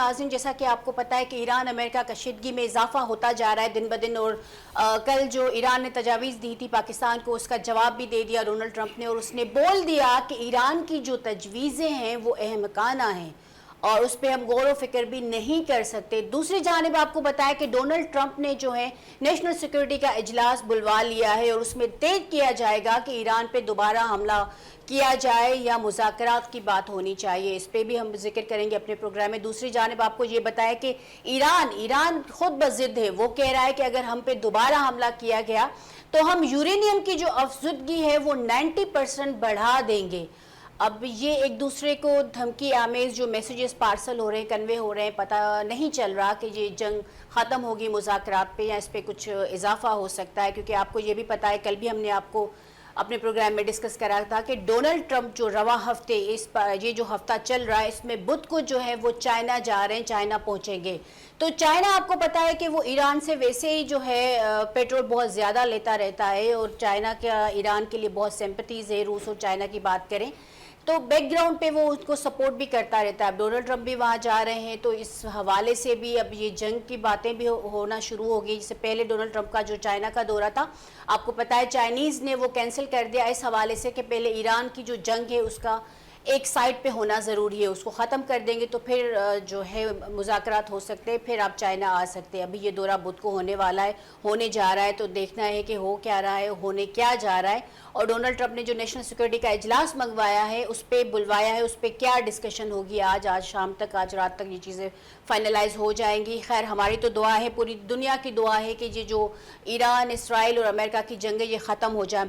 ناظرین، جیسا کہ آپ کو پتہ ہے کہ ایران امریکہ کشیدگی میں اضافہ ہوتا جا رہا ہے دن بدن، اور کل جو ایران نے تجاویز دی تھی پاکستان کو، اس کا جواب بھی دے دیا ڈونلڈ ٹرمپ نے، اور اس نے بول دیا کہ ایران کی جو تجویزیں ہیں وہ احمقانہ ہیں اور اس پہ ہم غور و فکر بھی نہیں کر سکتے۔ دوسری جانب آپ کو بتایا کہ ڈونلڈ ٹرمپ نے جو ہے نیشنل سیکورٹی کا اجلاس بلوا لیا ہے، اور اس میں طے کیا جائے گا کہ ایران پہ دوبارہ حملہ کیا جائے یا مذاکرات کی بات ہونی چاہیے۔ اس پہ بھی ہم ذکر کریں گے اپنے پروگرام میں۔ دوسری جانب آپ کو یہ بتایا کہ ایران خود بضد ہے، وہ کہہ رہا ہے کہ اگر ہم پہ دوبارہ حملہ کیا گیا تو ہم یورینیم کی جو افزودگی ہے وہ 90% بڑھا دیں گے۔ اب یہ ایک دوسرے کو دھمکی آمیز جو میسیجز پارسل ہو رہے ہیں، کنوے ہو رہے ہیں، پتہ نہیں چل رہا کہ یہ جنگ ختم ہوگی مذاکرات پہ یا اس پہ کچھ اضافہ ہو سکتا ہے، کیونکہ آپ کو یہ بھی پتہ ہے، کل بھی ہم نے آپ کو اپنے پروگرام میں ڈسکس کرا تھا کہ ڈونلڈ ٹرمپ جو رواں ہفتے یہ جو ہفتہ چل رہا ہے اس میں بدھ کو جو ہے وہ چائنا جا رہے ہیں، چائنا پہنچیں گے۔ تو چائنا آپ کو پتہ ہے کہ وہ ایران سے ویسے ہی جو ہے پیٹرول بہت زیادہ لیتا رہتا ہے، اور چائنا کا ایران کے لیے بہت سمپتیز ہے۔ روس اور چائنا کی بات کریں تو بیک گراؤنڈ پہ وہ اس کو سپورٹ بھی کرتا رہتا ہے۔ اب ڈونلڈ ٹرمپ بھی وہاں جا رہے ہیں تو اس حوالے سے بھی اب یہ جنگ کی باتیں بھی ہونا شروع ہو گئی۔ اس سے پہلے ڈونلڈ ٹرمپ کا جو چائنا کا دورہ تھا، آپ کو پتہ ہے چائنیز نے وہ کینسل کر دیا اس حوالے سے کہ پہلے ایران کی جو جنگ ہے اس کا ایک سائڈ پہ ہونا ضروری ہے، اس کو ختم کر دیں گے تو پھر جو ہے مذاکرات ہو سکتے ہیں، پھر آپ چائنا آ سکتے ہیں۔ ابھی یہ دورہ بدھ کو ہونے والا ہے، ہونے جا رہا ہے، تو دیکھنا ہے کہ ہو کیا رہا ہے، ہونے کیا جا رہا ہے۔ اور ڈونلڈ ٹرمپ نے جو نیشنل سیکورٹی کا اجلاس منگوایا ہے، اس پہ بلوایا ہے، اس پہ کیا ڈسکشن ہوگی آج شام تک، آج رات تک یہ چیزیں فائنلائز ہو جائیں گی۔ خیر ہماری تو دعا ہے، پوری دنیا کی دعا ہے کہ یہ جو ایران، اسرائیل اور امریکہ کی جنگ ہے یہ ختم ہو جائے۔